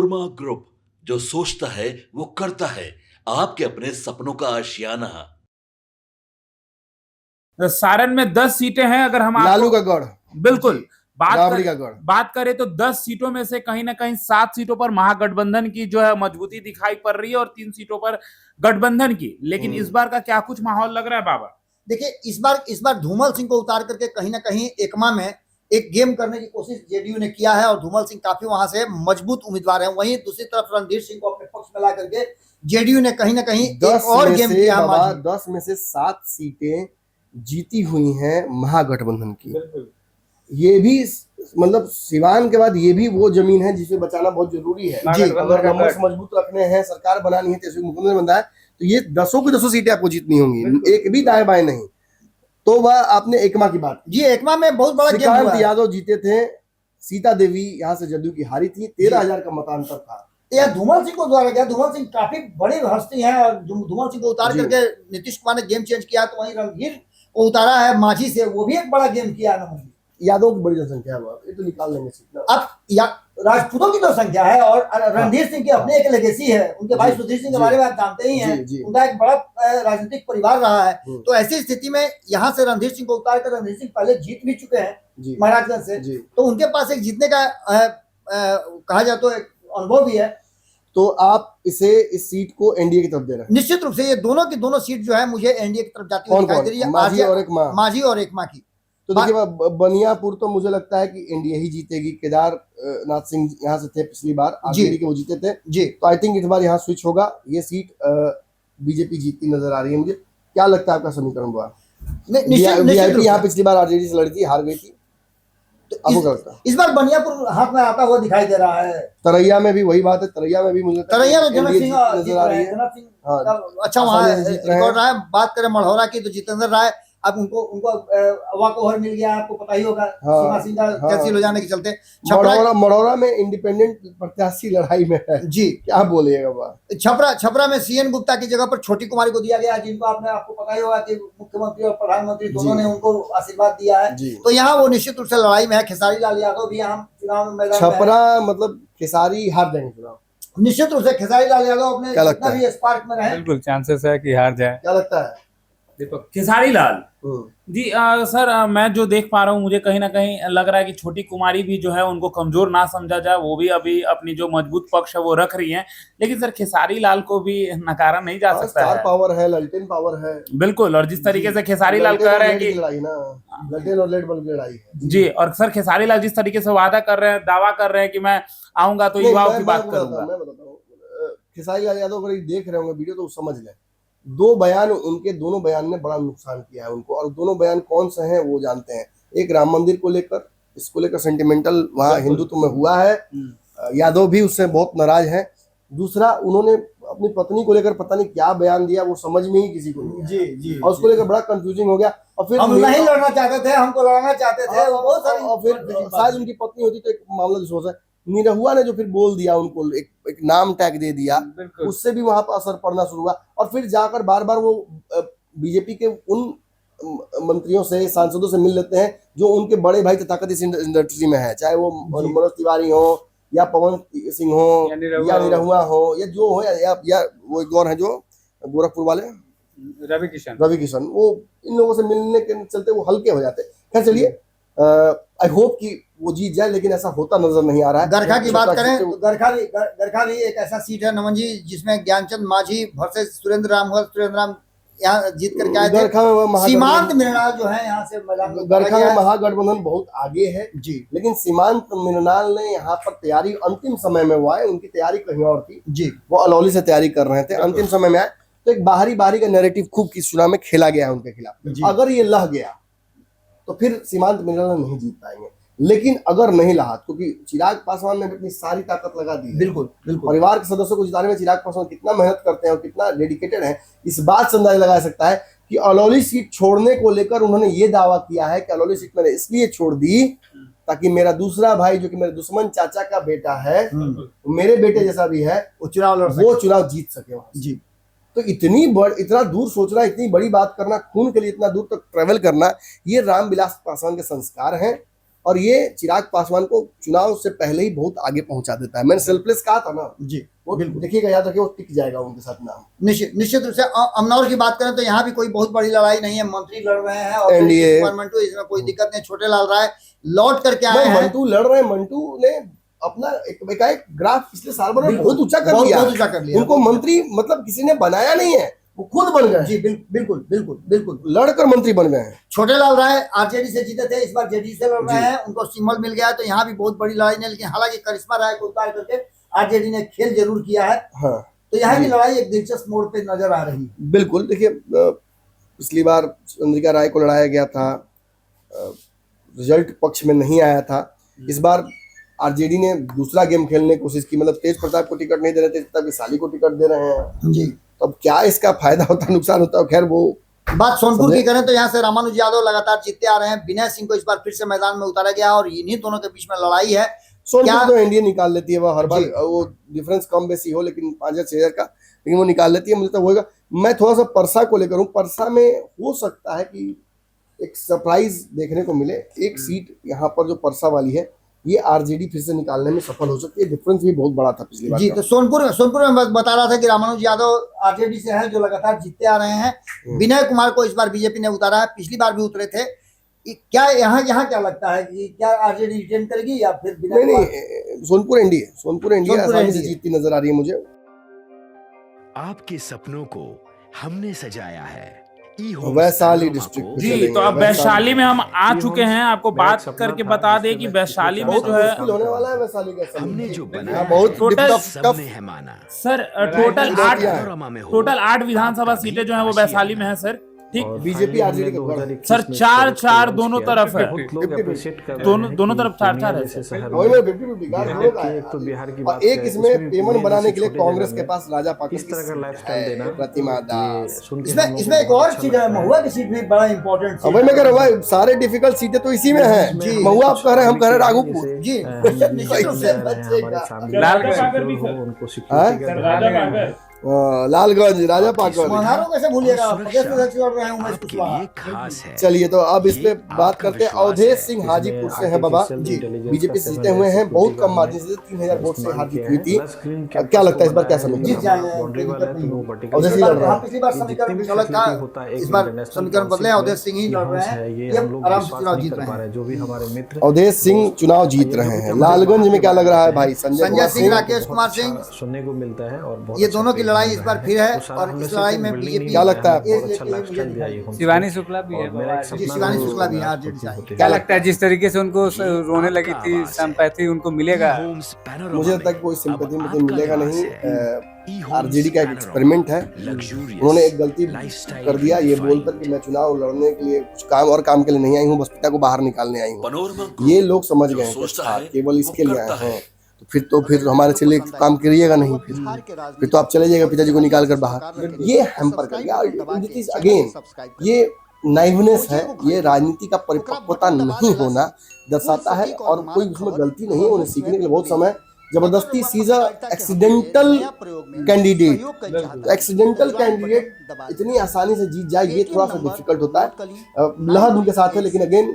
Korma group, जो सोचता है वो करता है। आपके अपने सपनों का आशियाना। सारण में 10 सीटें हैं। अगर हम लालू का गढ़, बिल्कुल राबड़ी का गढ़। बात करें तो 10 सीटों में से कहीं ना कहीं 7 सीटों पर महागठबंधन की जो है मजबूती दिखाई पड़ रही है और 3 सीटों पर गठबंधन की। लेकिन इस बार का क्या कुछ माहौल लग रहा है बाबा? देखिए, इस बार धूमल सिंह को उतार करके कहीं ना कहीं एकमा में एक गेम करने की कोशिश जेडीयू ने किया है और धूमल सिंह काफी वहां से मजबूत उम्मीदवार है। वहीं दूसरी तरफ रणधीर सिंह को अपने पक्ष में ला करके जेडीयू ने कहीं ना कहीं एक और गेम किया। 10 में से 7 सीटें जीती हुई हैं महागठबंधन की। ये भी मतलब सिवान के बाद ये भी वो जमीन है जिसे बचाना बहुत जरूरी है। अगर नंबर मजबूत रखने हैं, सरकार बनानी है, तेजस्वी मुख्यमंत्री बनना है, तो ये 10 की 10 सीटें आपको जीतनी होंगी, एक भी दाएं बाएं नहीं। तो वह आपने एकमा की बात जी, एकमा में बहुत बड़ा गेम हुआ है। यादव जीते थे, सीता देवी यहाँ से जदयू की हारी थी, 13,000 का मतांतर था। यह धूमल सिंह को द्वारा गया। धूमल सिंह काफी बड़ी हस्ती है और धूमल सिंह को उतार करके नीतीश कुमार ने गेम चेंज किया। तो वहीं रणधीर को उतारा है मांझी से, वो भी एक बड़ा गेम किया है। यादव की बड़ी जनसंख्या है, ये तो निकाल लेंगे सीट। अब राजपूतों की तो संख्या है और रणधीर सिंह की अपनी एक लेगेसी है। उनके भाई सुधीर सिंह के बारे में आप जानते ही हैं, उनका एक बड़ा राजनीतिक परिवार रहा है। तो ऐसी स्थिति में यहाँ से रणधीर सिंह को उतार कर, रणधीर सिंह पहले जीत भी चुके हैं महाराजगंज से, तो उनके पास एक जीतने का कहा जाए तो एक अनुभव भी है। तो आप इस सीट को एनडीए की तरफ दे रहे हैं? निश्चित रूप से ये दोनों की दोनों सीट जो है मुझे एनडीए की तरफ जाती हुई दिखाई दे रही है। मांझी और एकमा की। तो देखिए, बनियापुर तो मुझे लगता है कि एनडीए ही जीतेगी। केदारनाथ सिंह यहाँ से थे पिछली बार, आरजेडी के वो जीते थे जी। तो आई थिंक इस बार यहाँ स्विच होगा, ये सीट बीजेपी जीतती नजर आ रही है मुझे। क्या लगता है आपका समीकरण हुआ? वीआईपी यहाँ पिछली बार आरजेडी से लड़ी थी, हार गई थी। तो इस बार बनियापुर हाथ में आता हुआ दिखाई दे रहा है। तरैया में भी वही बात है, तरैया में भी मुझे जनक सिंह नजर आ रही है। अच्छा वहाँ रिकॉर्ड रहा है। बात करें मढ़ौरा की तो जितेंद्र राय, अब उनको वाकओवर मिल गया, आपको पता ही होगा। सीमा सिंह का कैंसिल हो जाने के चलते मढ़ौरा में इंडिपेंडेंट प्रत्याशी लड़ाई में है जी। क्या बोलिएगा? छपरा में सीएन गुप्ता की जगह पर छोटी कुमारी को दिया गया, जिनको आपको पता ही होगा कि मुख्यमंत्री और प्रधानमंत्री दोनों ने उनको आशीर्वाद दिया है। तो यहाँ वो निश्चित रूप से लड़ाई में है। खेसारी लाल यादव भी यहाँ चुनाव में मैदान में। छपरा मतलब खेसारी हार जाएंगे चुनाव, निश्चित रूप से खेसारी लाल यादव अपने जितना भी स्पार्क में रहे, बिल्कुल चांसेस है कि हार जाए। क्या लगता है खेसारी लाल जी? सर मैं जो देख पा रहा हूँ, मुझे कहीं ना कहीं लग रहा है कि छोटी कुमारी भी जो है उनको कमजोर ना समझा जाए, वो भी अभी अपनी जो मजबूत पक्ष है वो रख रही हैं। लेकिन सर खेसारी लाल को भी नकारा नहीं जा सकता है। पावर है, ललटेन पावर है, बिल्कुल। और जिस तरीके से खेसारी लाल कह रहे हैं कि ललटेन और लेड बल्ब की लड़ाई है जी, और सर खेसारी लाल जिस तरीके से वादा कर रहे हैं, दावा कर रहे हैं कि मैं आऊंगा तो युवाओं की बात करूंगा। मैं बताता हूँ, खेसारी लाल यादव अगर देख रहे होंगे वीडियो तो समझ लें, 2 बयान, उनके दोनों बयान ने बड़ा नुकसान किया है उनको। और दोनों बयान कौन से हैं वो जानते हैं। एक राम मंदिर को लेकर, इसको लेकर सेंटिमेंटल वहाँ हिंदुत्व में हुआ है, यादव भी उससे बहुत नाराज है। दूसरा, उन्होंने अपनी पत्नी को लेकर पता नहीं क्या बयान दिया, वो समझ में ही किसी को नहीं जी जी, और उसको लेकर बड़ा कंफ्यूजिंग हो गया। और फिर हम नहीं लड़ना चाहते थे, हमको लड़ना चाहते थे, और फिर शायद उनकी पत्नी होती तो एक मामला दूसरा। निरहुआ ने जो फिर बोल दिया, उनको एक नाम टैग दे दिया, उससे भी वहां पर असर पड़ना शुरू हुआ। और फिर जाकर बार बार वो बीजेपी के उन मंत्रियों से, सांसदों से मिल लेते हैं जो उनके बड़े भाई ताकत इस इंडस्ट्री में है, चाहे वो मनोज तिवारी हो या पवन सिंह हो या निरहुआ हो या जो हो या वो एक और है जो गोरखपुर वाले रवि किशन, वो इन लोगों से मिलने के चलते वो हल्के हो जाते। खैर चलिए, आई होप कि वो जीत जाए, लेकिन ऐसा होता नजर नहीं आ रहा है। गरखा की बात करें तो गरखा भी एक ऐसा सीट है नमन जी, जिसमें ज्ञानचंद मांझी वर्सेस सुरेंद्र राम यहाँ जीत करके आए थे। सीमांत मृणाल जो है यहाँ से गरखा में महागठबंधन बहुत आगे है जी, लेकिन सीमांत मृणाल ने यहाँ पर तैयारी अंतिम समय में हुआ है, उनकी तैयारी कहीं और थी जी, वो अलौली से तैयारी कर रहे थे, अंतिम समय में आए। तो एक बाहरी का नैरेटिव खूब किस चुनाव में खेला गया है उनके खिलाफ। अगर ये लह गया तो फिर सीमांत मृणाल नहीं जीत पाएंगे। लेकिन अगर नहीं रहा, क्योंकि चिराग पासवान ने अपनी सारी ताकत लगा दी है। बिल्कुल परिवार के सदस्यों को जिताने में चिराग पासवान कितना मेहनत करते हैं और कितना डेडिकेटेड है, इस बात से अंदाजा लगाया सकता है कि अलौली सीट छोड़ने को लेकर उन्होंने ये दावा किया है कि अलौली सीट मैंने इसलिए छोड़ दी ताकि मेरा दूसरा भाई, जो कि मेरे दुश्मन चाचा का बेटा है, मेरे बेटे जैसा भी है, वो चुनाव जीत सके वहां जी। तो इतना दूर सोचना, इतनी बड़ी बात करना, खून के लिए इतना दूर तक ट्रेवल करना, ये रामविलास पासवान के संस्कार हैं। और ये चिराग पासवान को चुनाव से पहले ही बहुत आगे पहुंचा देता है। मैंने सेल्फलेस कहा था ना जी, वो देखिएगा, याद रखिए, वो टिक जाएगा उनके साथ नाम। निश्चित रूप से अमनौर की बात करें तो यहाँ भी कोई बहुत बड़ी लड़ाई नहीं है, मंत्री लड़ रहे हैं और एनडीए मंटू, इसमें कोई दिक्कत नहीं। छोटे लाल राय लौट करके आए हैं, मंटू लड़ रहे हैं। मंटू ने अपना एक ग्राफ पिछले साल भर में बहुत ऊंचा कर लिया, बहुत ऊंचा कर लिया। उनको मंत्री मतलब किसी ने बनाया नहीं है, वो खुद बन गए। जी बिल्कुल बिल्कुल बिल्कुल, लड़कर मंत्री बन गए हैं। छोटे लाल राय आरजेडी से जीते थे, इस बार जेडीयू से लड़ रहे हैं, उनको सिंबल मिल गया है, तो यहाँ भी बहुत बड़ी लड़ाई नहीं। लेकिन हालांकि करिश्मा राय को उतार करके आरजेडी ने खेल जरूर किया है। हाँ, तो यहाँ की लड़ाई एक दिलचस्प मोड़ पे नजर आ रही है। बिल्कुल। देखिए, पिछली बार चंद्रिका राय को लड़ाया गया था, रिजल्ट पक्ष में नहीं आया था। इस बार आरजेडी ने दूसरा गेम खेलने की कोशिश की, मतलब तेज प्रताप को टिकट नहीं दे रहे थे, तब विशाली को टिकट दे रहे हैं जी। तो अब क्या इसका फायदा होता है नुकसान होता है, खैर वो बात सोनपुर की करें तो यहाँ से रामानुज यादव लगातार जीतते आ रहे हैं। विनय सिंह को इस बार फिर से मैदान में उतारा गया और इन्हीं दोनों के बीच में लड़ाई है। सोनपुर तो एनडीए निकाल लेती है, वो हर बार वो डिफरेंस कम बेसी हो, लेकिन 5,000-6,000 का, लेकिन वो निकाल लेती है। मुझे तो होगा। मैं थोड़ा सा परसा को लेकर हूँ, परसा में हो सकता है कि एक सरप्राइज देखने को मिले। एक सीट यहाँ पर जो परसा वाली है, ये आरजेडी फिर से निकालने में सफल हो सकती है। डिफरेंस भी बहुत बड़ा था पिछली बार जी। का। तो सोनपुर में बता रहा था कि रामानुज यादव आरजेडी से हैं, जो लगातार जीतते आ रहे हैं। विनय कुमार को इस बार बीजेपी ने उतारा है, पिछली बार भी उतरे थे। क्या यहाँ क्या लगता है कि क्या आरजेडी रिटेन करेगी या फिर नहीं, सोनपुर एनडीए आसानी से जीतती नजर आ रही है मुझे। आपके सपनों को हमने सजाया है वैशाली डिस्ट्रिक्ट जी। तो अब वैशाली में हम आ चुके हैं। आपको बात करके बता दें कि वैशाली में जो है होने वाला है वैशाली का, हमने जो बनाया बहुत टोटल सबने है माना। सर टोटल 8 विधानसभा सीटें जो है वो वैशाली में है सर। ठीक, बीजेपी आरजेडी का सर 4-4 दोनों तरफ है, दोनों तरफ 4-4 है। और एक इसमें पेमेंट बनाने के लिए कांग्रेस के पास राजा प्रतिमा दास। इसमें एक और चीज है, महुआ की सीट भी बड़ा इंपॉर्टेंट अब मैं कह रहा हूँ सारे डिफिकल्ट सीटें तो इसी में है। महुआ आप कह रहे हैं, हम कह रहे हैं राघोपुर जी। लालगंज, राजा पाकर, कैसे भूलिएगा, प्रदेश अध्यक्ष लड़ रहे हैं उमेश कुशवाहा। खास है। चलिए तो अब इस पे बात करते हैं। अवधेश सिंह हाजीपुर से हैं बाबा जी, बीजेपी से जीते हुए हैं, बहुत कम मार्जिन से 3,000 वोट से हार जीत हुई थी। क्या लगता है इस बार क्या समझ जीत जाएंगे? अवधेश सिंह लड़ रहे हैं। पिछली बार समीकरण गलत था, इस बार समीकरण बदले, अवधेश सिंह ही लड़ रहे हैं, ये आराम से चुनाव जीत रहे हैं। अवधेष सिंह चुनाव जीत रहे हैं। लालगंज में क्या लग रहा है भाई? संजय सिंह, राकेश कुमार सिंह, सुनने को मिलता है और ये दोनों की लड़ाई इस बार फिर है। और इस लड़ाई में बीजेपी, क्या लगता है शिवानी शुक्ला भी है, शिवानी शुक्ला भी आरजेडी से है। क्या लगता है जिस तरीके से उनको रोने लगी थी सिंपैथी उनको मिलेगा? मुझे तक कोई सिंपैथी मुझे मिलेगा नहीं। आरजेडी का एक एक्सपेरिमेंट है। उन्होंने एक गलती कर दिया ये बोलकर कि मैं चुनाव लड़ने के लिए कुछ काम और काम के लिए नहीं आई हूँ, बस पिता को बाहर निकालने आई हूँ। ये लोग समझ गए हैं केवल इसके लिए आए हैं, तो फिर हमारे से काम करिएगा नहीं, फिर तो आप चले जाइएगा पिताजी को निकाल कर बाहर। ये हैम्पर कर गया। अगेन ये नाइवनेस है, ये राजनीति का परिपक्वता नहीं होना दर्शाता है। और कोई उसमें गलती नहीं है, उन्हें सीखने के लिए बहुत समय। जबरदस्ती सीज एक्सीडेंटल कैंडिडेट, एक्सीडेंटल कैंडिडेट इतनी आसानी से जीत जाए, ये थोड़ा सा डिफिकल्ट होता है। लहर उनके साथ है, लेकिन अगेन